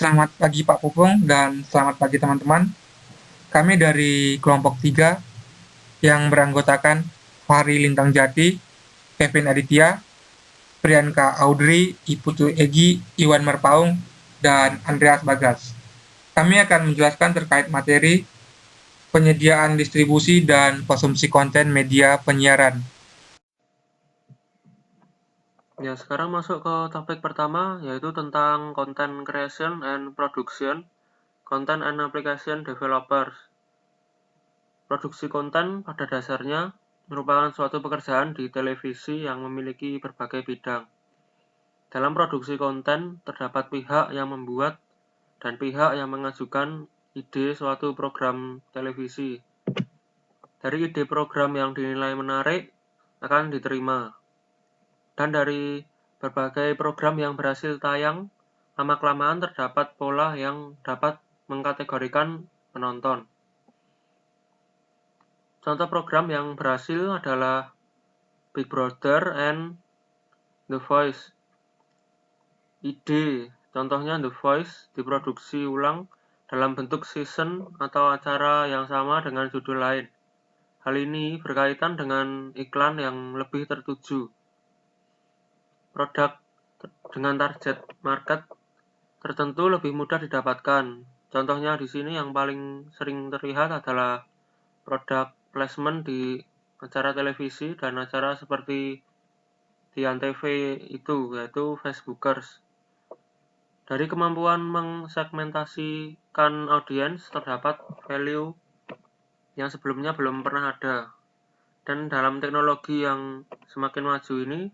Selamat pagi Pak Pupung dan selamat pagi teman-teman. Kami dari kelompok 3 yang beranggotakan Fahri Lintang Jati, Kevin Aditya, Priyanka Audrey, Iputu Egi, Iwan Merpaung, dan Andreas Bagas. Kami akan menjelaskan terkait materi penyediaan distribusi dan konsumsi konten media penyiaran. Ya, sekarang masuk ke topik pertama, yaitu tentang content creation and production, content and application developers. Produksi konten pada dasarnya merupakan suatu pekerjaan di televisi yang memiliki berbagai bidang. Dalam produksi konten, terdapat pihak yang membuat dan pihak yang mengajukan ide suatu program televisi. Dari ide program yang dinilai menarik akan diterima. Dan dari berbagai program yang berhasil tayang, lama-kelamaan terdapat pola yang dapat mengkategorikan penonton. Contoh program yang berhasil adalah Big Brother and The Voice. Ide, contohnya The Voice, diproduksi ulang dalam bentuk season atau acara yang sama dengan judul lain. Hal ini berkaitan dengan iklan yang lebih tertuju. Produk dengan target market tertentu lebih mudah didapatkan. Contohnya di sini yang paling sering terlihat adalah produk placement di acara televisi dan acara seperti di Antv itu, yaitu Facebookers. Dari kemampuan mengsegmentasikan audiens terdapat value yang sebelumnya belum pernah ada. Dan dalam teknologi yang semakin maju ini,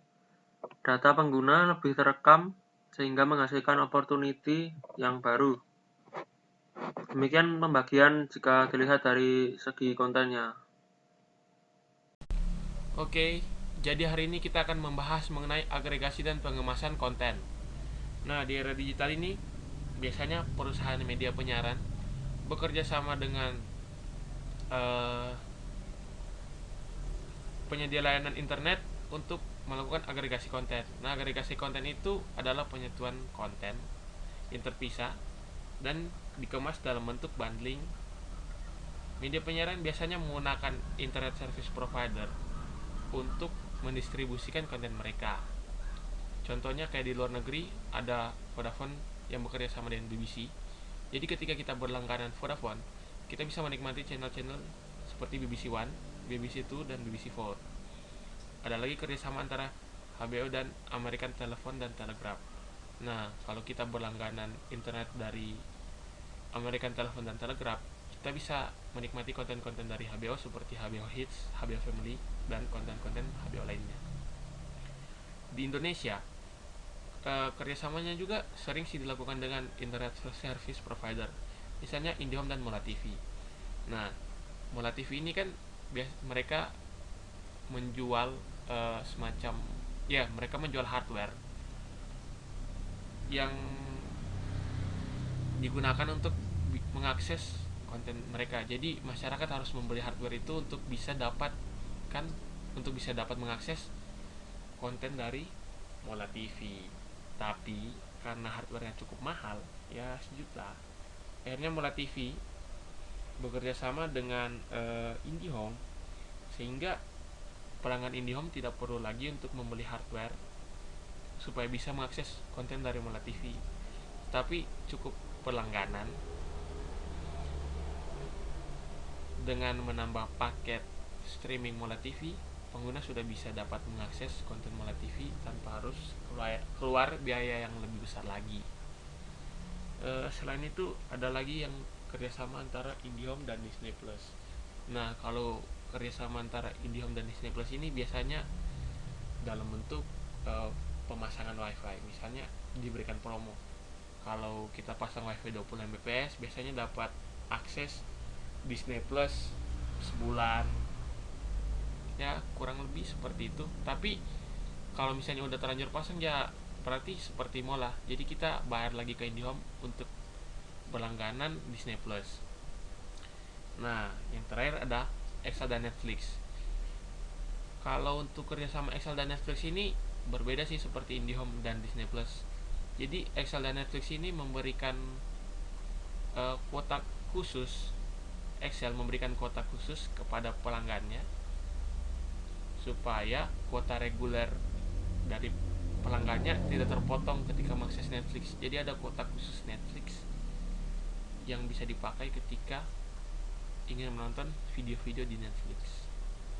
data pengguna lebih terekam sehingga menghasilkan opportunity yang baru. Demikian pembagian jika dilihat dari segi kontennya. Oke, jadi hari ini kita akan membahas mengenai agregasi dan pengemasan konten. Nah, di era digital ini, biasanya perusahaan media penyiaran bekerja sama dengan eh, penyedia layanan internet untuk melakukan agregasi konten. Nah, agregasi konten itu adalah penyatuan konten yang terpisah dan dikemas dalam bentuk bundling. Media penyiaran biasanya menggunakan internet service provider untuk mendistribusikan konten mereka. Contohnya kayak di luar negeri ada Vodafone yang bekerja sama dengan BBC. Jadi ketika kita berlangganan Vodafone, kita bisa menikmati channel-channel seperti BBC One, BBC Two, dan BBC Four. Ada lagi kerjasama antara HBO dan American Telephone dan Telegraph. Nah, kalau kita berlangganan internet dari American Telephone dan Telegraph, kita bisa menikmati konten-konten dari HBO seperti HBO Hits, HBO Family, dan konten-konten HBO lainnya. Di Indonesia, kerjasamanya juga sering sih dilakukan dengan internet service provider, misalnya IndiHome dan Mola TV. Nah, Mola TV ini kan mereka menjual semacam, ya, mereka menjual hardware yang digunakan untuk mengakses konten mereka. Jadi masyarakat harus membeli hardware itu untuk bisa dapat mengakses konten dari Mola TV. Tapi karena hardware-nya cukup mahal, ya sejuta, akhirnya Mola TV bekerja sama dengan IndiHome, sehingga pelanggan IndiHome tidak perlu lagi untuk membeli hardware supaya bisa mengakses konten dari Mola TV, tapi cukup berlangganan dengan menambah paket streaming Mola TV. Pengguna sudah bisa dapat mengakses konten Mola TV tanpa harus keluar biaya yang lebih besar lagi. Selain itu ada lagi yang kerjasama antara IndiHome dan Disney Plus. Nah, kalau kerjasama antara IndiHome dan Disney Plus ini biasanya dalam bentuk pemasangan WiFi. Misalnya diberikan promo. Kalau kita pasang WiFi 20 Mbps, biasanya dapat akses Disney Plus sebulan. Ya, kurang lebih seperti itu. Tapi kalau misalnya udah terlanjur pasang, ya berarti seperti Mola. Jadi kita bayar lagi ke IndiHome untuk berlangganan Disney Plus. Nah, yang terakhir ada Excel dan Netflix. Kalau untuk kerjasama Excel dan Netflix ini berbeda sih seperti IndiHome dan Disney Plus. Jadi Excel dan Netflix ini memberikan kuota khusus. Excel memberikan kuota khusus kepada pelanggannya supaya kuota reguler dari pelanggannya tidak terpotong ketika mengakses Netflix. Jadi ada kuota khusus Netflix yang bisa dipakai ketika ingin menonton video-video di Netflix.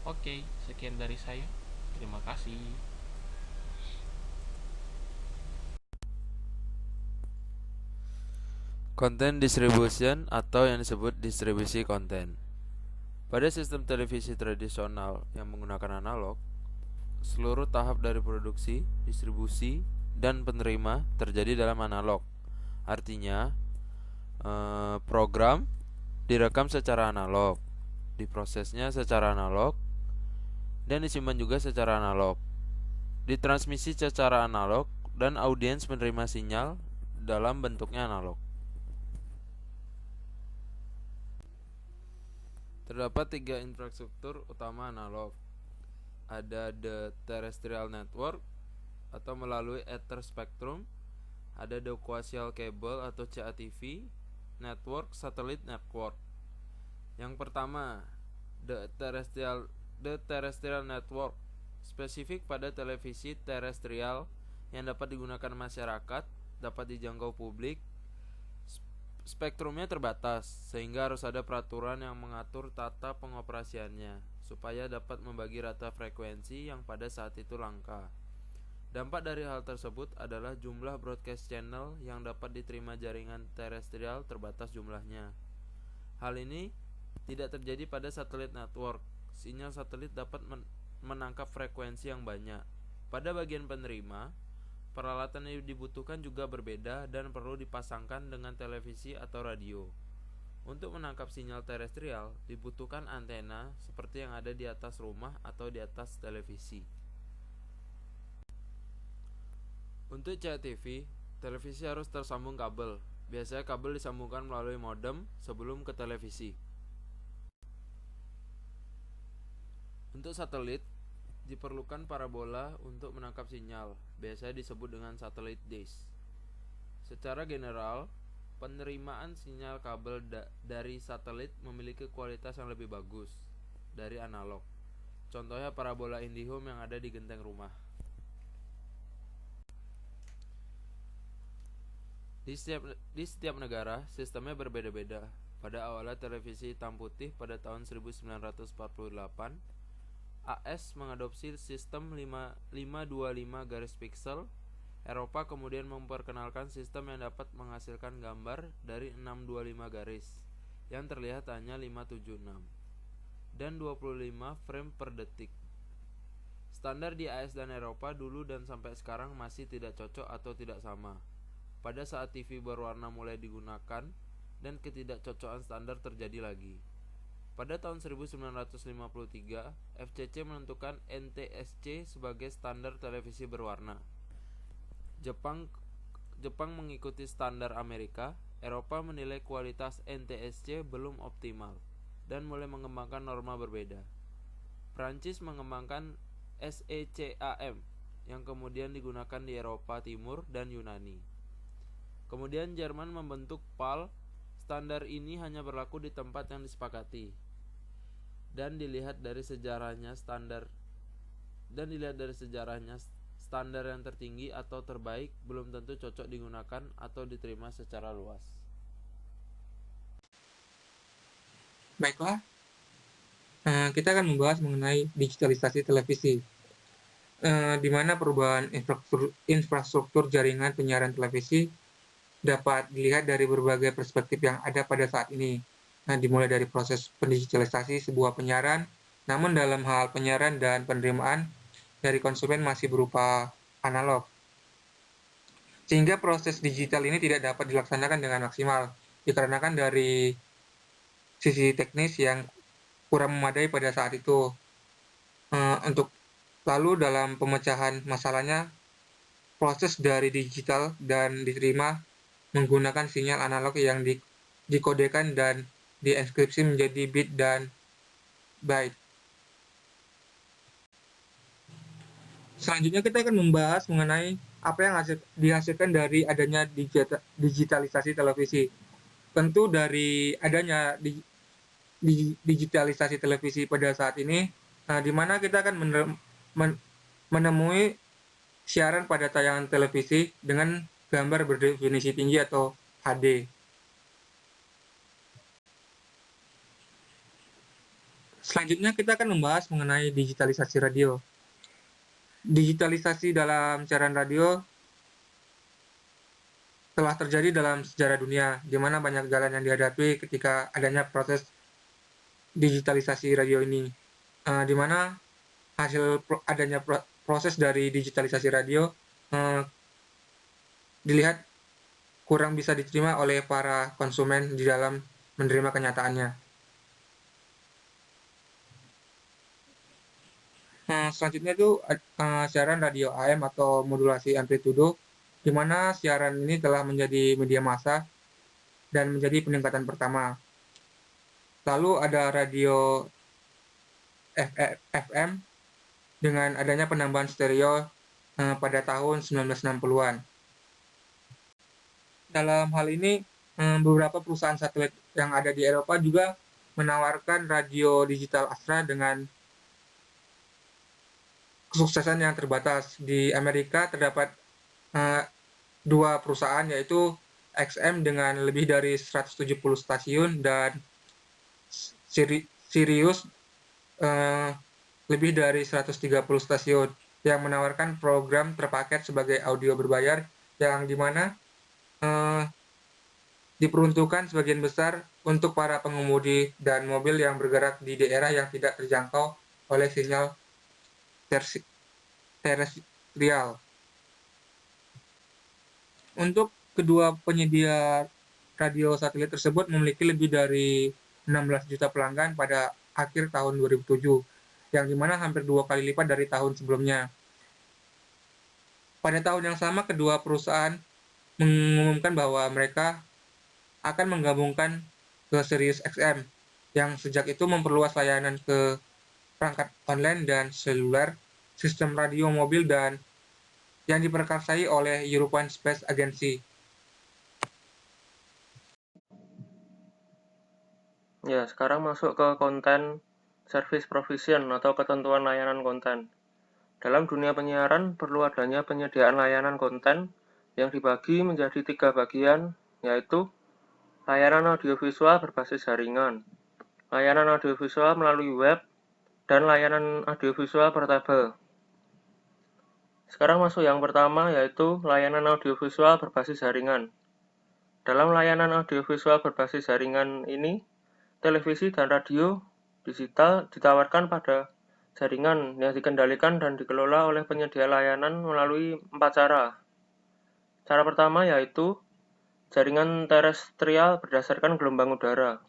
Oke, sekian dari saya. Terima kasih. Content distribution atau yang disebut distribusi konten. Pada sistem televisi tradisional yang menggunakan analog, seluruh tahap dari produksi, distribusi, dan penerima terjadi dalam analog. Artinya, program direkam secara analog, diprosesnya secara analog, dan disimpan juga secara analog. Ditransmisi secara analog dan audiens menerima sinyal dalam bentuknya analog. Terdapat 3 infrastruktur utama analog. Ada the terrestrial network atau melalui ether spectrum, ada the coaxial cable atau CATV network, satellite network. Yang pertama, the terrestrial network, spesifik pada televisi terestrial yang dapat digunakan masyarakat, dapat dijangkau publik. Spektrumnya terbatas, sehingga harus ada peraturan yang mengatur tata pengoperasiannya, supaya dapat membagi rata frekuensi yang pada saat itu langka. Dampak dari hal tersebut adalah jumlah broadcast channel yang dapat diterima jaringan terestrial terbatas jumlahnya. Hal ini tidak terjadi pada satellite network. Sinyal satelit dapat menangkap frekuensi yang banyak. Pada bagian penerima, peralatan yang dibutuhkan juga berbeda dan perlu dipasangkan dengan televisi atau radio. Untuk menangkap sinyal terestrial, dibutuhkan antena seperti yang ada di atas rumah atau di atas televisi. Untuk CATV, televisi harus tersambung kabel. Biasanya kabel disambungkan melalui modem sebelum ke televisi. Untuk satelit, diperlukan parabola untuk menangkap sinyal, biasanya disebut dengan satellite dish. Secara general, penerimaan sinyal kabel dari satelit memiliki kualitas yang lebih bagus dari analog. Contohnya parabola IndiHome yang ada di genteng rumah. Di setiap negara, sistemnya berbeda-beda. Pada awalnya televisi hitam putih pada tahun 1948, AS mengadopsi sistem 525 garis pixel. Eropa kemudian memperkenalkan sistem yang dapat menghasilkan gambar dari 625 garis yang terlihat hanya 576 dan 25 frame per detik. Standar di AS dan Eropa dulu dan sampai sekarang masih tidak cocok atau tidak sama. Pada saat TV berwarna mulai digunakan dan ketidakcocokan standar terjadi lagi. Pada tahun 1953, FCC menentukan NTSC sebagai standar televisi berwarna. Jepang mengikuti standar Amerika. Eropa menilai kualitas NTSC belum optimal dan mulai mengembangkan norma berbeda. Prancis mengembangkan SECAM yang kemudian digunakan di Eropa Timur dan Yunani. Kemudian Jerman membentuk PAL. Standar ini hanya berlaku di tempat yang disepakati. Dan dilihat dari sejarahnya standar yang tertinggi atau terbaik belum tentu cocok digunakan atau diterima secara luas. Baiklah, kita akan membahas mengenai digitalisasi televisi, di mana perubahan infrastruktur jaringan penyiaran televisi dapat dilihat dari berbagai perspektif yang ada pada saat ini. Dimulai dari proses pendigitalisasi sebuah penyiaran, namun dalam hal penyiaran dan penerimaan dari konsumen masih berupa analog. Sehingga proses digital ini tidak dapat dilaksanakan dengan maksimal, dikarenakan dari sisi teknis yang kurang memadai pada saat itu. Lalu dalam pemecahan masalahnya, proses dari digital dan diterima menggunakan sinyal analog yang dikodekan dan dienkripsi menjadi bit dan byte. Selanjutnya kita akan membahas mengenai apa yang dihasilkan dari adanya digitalisasi televisi. Tentu dari adanya digitalisasi televisi pada saat ini, di mana kita akan menemui siaran pada tayangan televisi dengan gambar berdefinisi tinggi atau HD. Selanjutnya kita akan membahas mengenai digitalisasi radio. Digitalisasi dalam siaran radio telah terjadi dalam sejarah dunia, di mana banyak jalan yang dihadapi ketika adanya proses digitalisasi radio ini, di mana hasil adanya proses dari digitalisasi radio dilihat kurang bisa diterima oleh para konsumen di dalam menerima kenyataannya. Selanjutnya itu siaran radio AM atau modulasi amplitudo, di mana siaran ini telah menjadi media massa dan menjadi peningkatan pertama. Lalu ada radio FM dengan adanya penambahan stereo pada tahun 1960-an. Dalam hal ini, beberapa perusahaan satelit yang ada di Eropa juga menawarkan radio digital Astra dengan kesuksesan yang terbatas. Di Amerika terdapat dua perusahaan, yaitu XM dengan lebih dari 170 stasiun dan Sirius lebih dari 130 stasiun yang menawarkan program terpaket sebagai audio berbayar yang dimana diperuntukkan sebagian besar untuk para pengemudi dan mobil yang bergerak di daerah yang tidak terjangkau oleh sinyal terestrial. Untuk kedua penyedia radio satelit tersebut memiliki lebih dari 16 juta pelanggan pada akhir tahun 2007, yang dimana hampir 2 kali lipat dari tahun sebelumnya. Pada tahun yang sama, kedua perusahaan mengumumkan bahwa mereka akan menggabungkan ke Sirius XM, yang sejak itu memperluas layanan ke perangkat online dan seluler, sistem radio mobil, dan yang diperkarsai oleh European Space Agency. Ya, sekarang masuk ke konten service provision atau ketentuan layanan konten. Dalam dunia penyiaran, perlu adanya penyediaan layanan konten yang dibagi menjadi 3 bagian, yaitu layanan audiovisual berbasis jaringan, layanan audiovisual melalui web, dan layanan audiovisual portable. Sekarang masuk yang pertama, yaitu layanan audiovisual berbasis jaringan. Dalam layanan audiovisual berbasis jaringan ini, televisi dan radio digital ditawarkan pada jaringan yang dikendalikan dan dikelola oleh penyedia layanan melalui 4 cara. Cara pertama yaitu jaringan terestrial berdasarkan gelombang udara.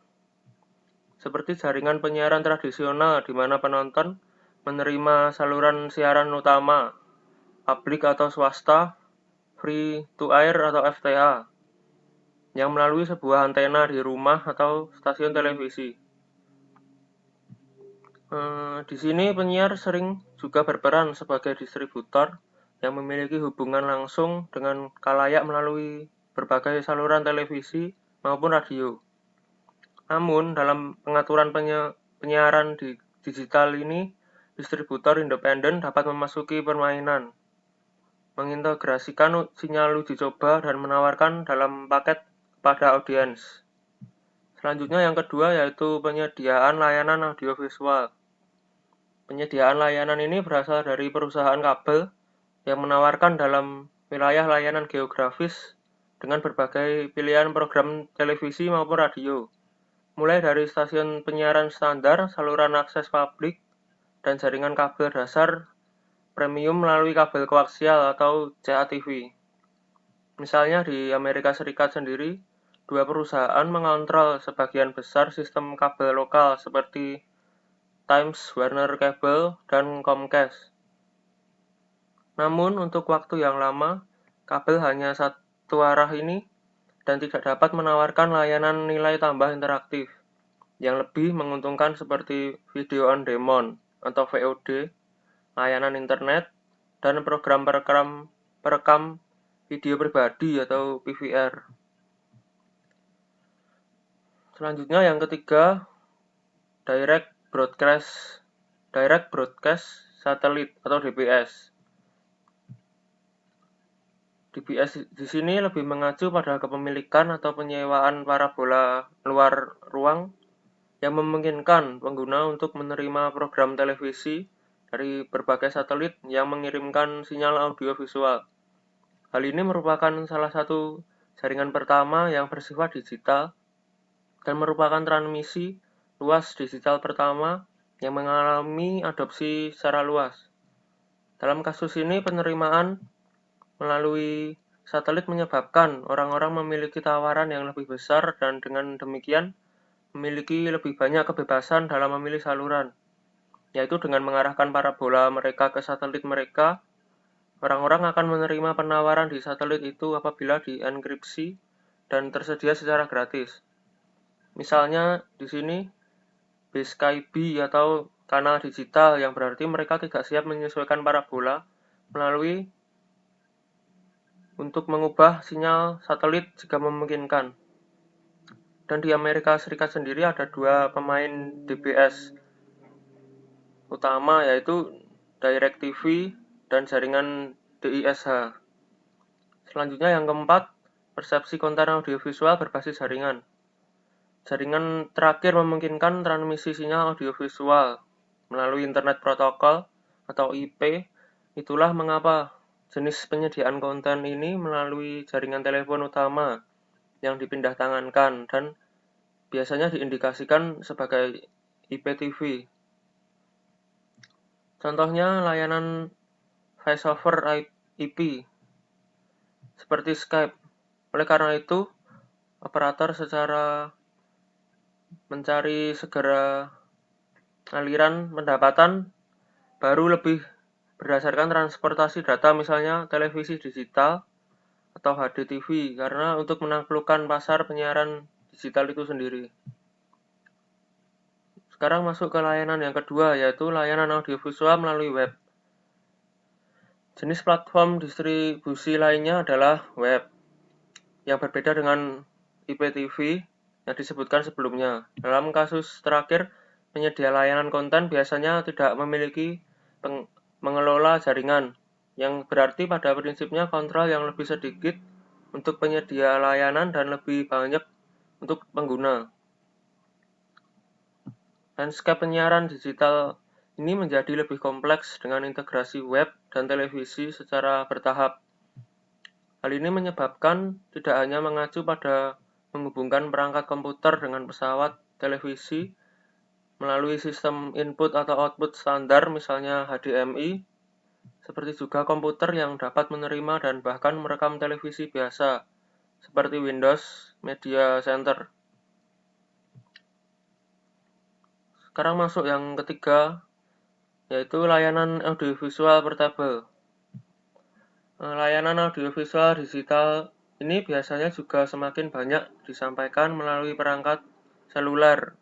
Seperti jaringan penyiaran tradisional di mana penonton menerima saluran siaran utama, publik atau swasta, free to air atau FTA, yang melalui sebuah antena di rumah atau stasiun televisi. Di sini penyiar sering juga berperan sebagai distributor yang memiliki hubungan langsung dengan khalayak melalui berbagai saluran televisi maupun radio. Namun, dalam pengaturan penyiaran di digital ini, distributor independen dapat memasuki permainan, mengintegrasikan sinyal uji coba dan menawarkan dalam paket kepada audiens. Selanjutnya yang kedua yaitu penyediaan layanan audiovisual. Penyediaan layanan ini berasal dari perusahaan kabel yang menawarkan dalam wilayah layanan geografis dengan berbagai pilihan program televisi maupun radio, mulai dari stasiun penyiaran standar, saluran akses publik, dan jaringan kabel dasar premium melalui kabel koaksial atau CATV. Misalnya di Amerika Serikat sendiri, 2 perusahaan mengontrol sebagian besar sistem kabel lokal seperti Times Warner Cable dan Comcast. Namun untuk waktu yang lama, kabel hanya satu arah ini dan tidak dapat menawarkan layanan nilai tambah interaktif yang lebih menguntungkan seperti video on demand atau VOD, layanan internet, dan program-program perekam video pribadi atau PVR. Selanjutnya yang ketiga, Direct Broadcast Satellite atau DBS. DBS di sini lebih mengacu pada kepemilikan atau penyewaan parabola luar ruang yang memungkinkan pengguna untuk menerima program televisi dari berbagai satelit yang mengirimkan sinyal audio visual. Hal ini merupakan salah satu jaringan pertama yang bersifat digital dan merupakan transmisi luas digital pertama yang mengalami adopsi secara luas. Dalam kasus ini, penerimaan melalui satelit menyebabkan orang-orang memiliki tawaran yang lebih besar dan dengan demikian memiliki lebih banyak kebebasan dalam memilih saluran, yaitu dengan mengarahkan parabola mereka ke satelit mereka. Orang-orang akan menerima penawaran di satelit itu apabila dienkripsi dan tersedia secara gratis. Misalnya di sini BSkyB atau kanal digital, yang berarti mereka tidak siap menyesuaikan parabola melalui untuk mengubah sinyal satelit jika memungkinkan. Dan di Amerika Serikat sendiri ada dua pemain DBS utama, yaitu DirecTV dan jaringan DISH. Selanjutnya yang keempat, persepsi konten audiovisual berbasis jaringan. Jaringan terakhir memungkinkan transmisi sinyal audiovisual melalui Internet Protocol atau IP. Itulah mengapa jenis penyediaan konten ini melalui jaringan telepon utama yang dipindahtangankan dan biasanya diindikasikan sebagai IPTV. Contohnya layanan Voice over IP seperti Skype. Oleh karena itu, operator secara mencari segera aliran pendapatan baru lebih berdasarkan transportasi data, misalnya televisi digital atau HDTV, karena untuk menaklukkan pasar penyiaran digital itu sendiri. Sekarang masuk ke layanan yang kedua, yaitu layanan audiovisual melalui web. Jenis platform distribusi lainnya adalah web, yang berbeda dengan IPTV yang disebutkan sebelumnya. Dalam kasus terakhir, penyedia layanan konten biasanya tidak memiliki mengelola jaringan, yang berarti pada prinsipnya kontrol yang lebih sedikit untuk penyedia layanan dan lebih banyak untuk pengguna. Landscape penyiaran digital ini menjadi lebih kompleks dengan integrasi web dan televisi secara bertahap. Hal ini menyebabkan tidak hanya mengacu pada menghubungkan perangkat komputer dengan pesawat televisi melalui sistem input atau output standar, misalnya HDMI, seperti juga komputer yang dapat menerima dan bahkan merekam televisi biasa, seperti Windows Media Center. Sekarang masuk yang ketiga, yaitu layanan audiovisual portable. Layanan audiovisual digital ini biasanya juga semakin banyak disampaikan melalui perangkat seluler,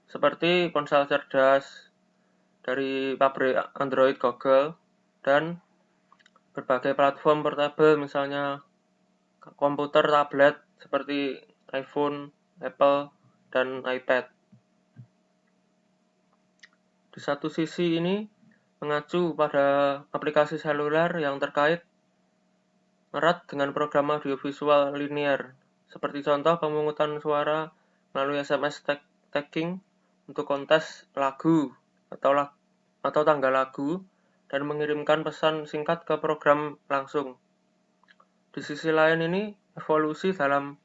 seperti ponsel cerdas dari pabrik Android Google, dan berbagai platform portable, misalnya komputer tablet seperti iPhone, Apple, dan iPad. Di satu sisi ini mengacu pada aplikasi seluler yang terkait erat dengan program audiovisual linear, seperti contoh pemungutan suara melalui SMS tagging untuk kontes lagu atau tanggal lagu dan mengirimkan pesan singkat ke program langsung. Di sisi lain ini, evolusi dalam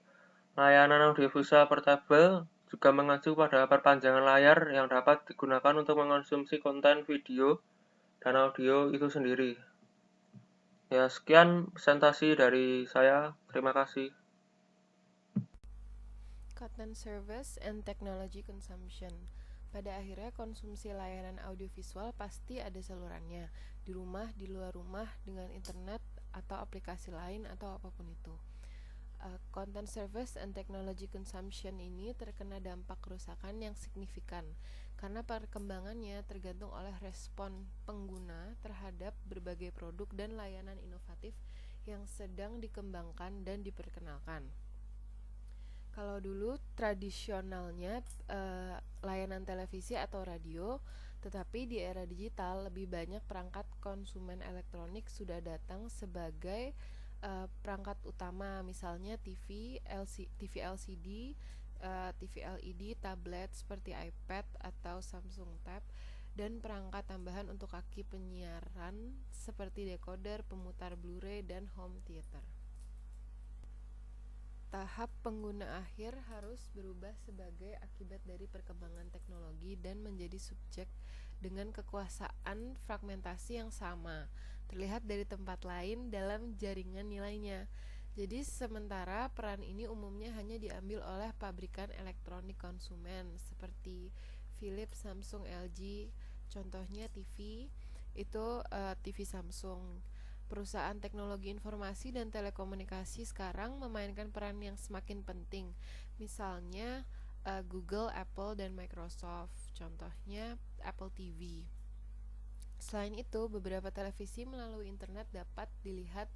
layanan audiovisual portable juga mengacu pada perpanjangan layar yang dapat digunakan untuk mengonsumsi konten video dan audio itu sendiri. Ya, sekian presentasi dari saya. Terima kasih. Content Service and Technology Consumption. Pada akhirnya konsumsi layanan audiovisual pasti ada salurannya, di rumah, di luar rumah, dengan internet atau aplikasi lain atau apapun itu. Content Service and Technology Consumption ini terkena dampak kerusakan yang signifikan karena perkembangannya tergantung oleh respon pengguna terhadap berbagai produk dan layanan inovatif yang sedang dikembangkan dan diperkenalkan. Kalau dulu tradisionalnya layanan televisi atau radio, tetapi di era digital lebih banyak perangkat konsumen elektronik sudah datang sebagai perangkat utama, misalnya TV LCD, TV LED, tablet seperti iPad atau Samsung Tab, dan perangkat tambahan untuk kaki penyiaran seperti decoder, pemutar Blu-ray, dan home theater. Tahap pengguna akhir harus berubah sebagai akibat dari perkembangan teknologi dan menjadi subjek dengan kekuasaan fragmentasi yang sama, terlihat dari tempat lain dalam jaringan nilainya. Jadi sementara peran ini umumnya hanya diambil oleh pabrikan elektronik konsumen seperti Philips, Samsung, LG. Contohnya TV itu TV Samsung. Perusahaan teknologi informasi dan telekomunikasi sekarang memainkan peran yang semakin penting. Misalnya Google, Apple, dan Microsoft. Contohnya Apple TV. Selain itu, beberapa televisi melalui internet dapat dilihat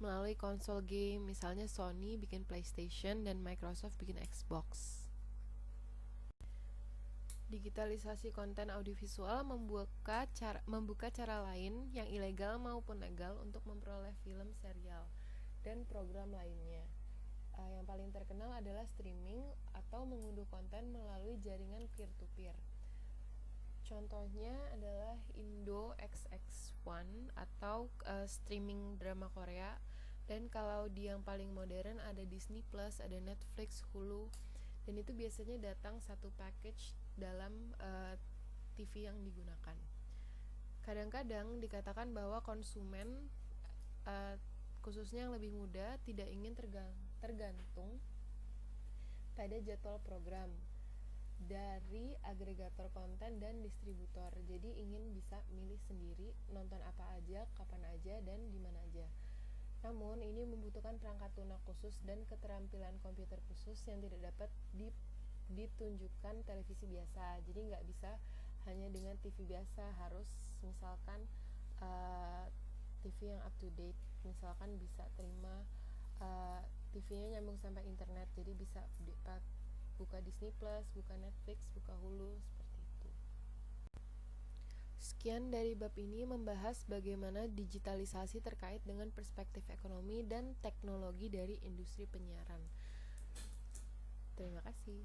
melalui konsol game, misalnya Sony bikin PlayStation dan Microsoft bikin Xbox. Digitalisasi konten audiovisual membuka cara lain yang ilegal maupun legal untuk memperoleh film, serial, dan program lainnya. Yang paling terkenal adalah streaming atau mengunduh konten melalui jaringan peer-to-peer. Contohnya adalah Indo XX1 atau streaming drama Korea. Dan kalau di yang paling modern ada Disney Plus, ada Netflix, Hulu. Dan itu biasanya datang satu package dalam TV yang digunakan. Kadang-kadang dikatakan bahwa konsumen khususnya yang lebih muda tidak ingin tergantung pada jadwal program dari agregator konten dan distributor. Jadi ingin bisa milih sendiri nonton apa aja, kapan aja, dan di mana aja. Namun ini membutuhkan perangkat lunak khusus dan keterampilan komputer khusus yang tidak dapat ditunjukkan televisi biasa. Jadi nggak bisa hanya dengan TV biasa, harus misalkan TV yang up to date, misalkan bisa terima TV-nya nyambung sampai internet, jadi bisa buka Disney Plus, buka Netflix, buka Hulu, seperti itu. Sekian dari bab ini membahas bagaimana digitalisasi terkait dengan perspektif ekonomi dan teknologi dari industri penyiaran. Terima kasih.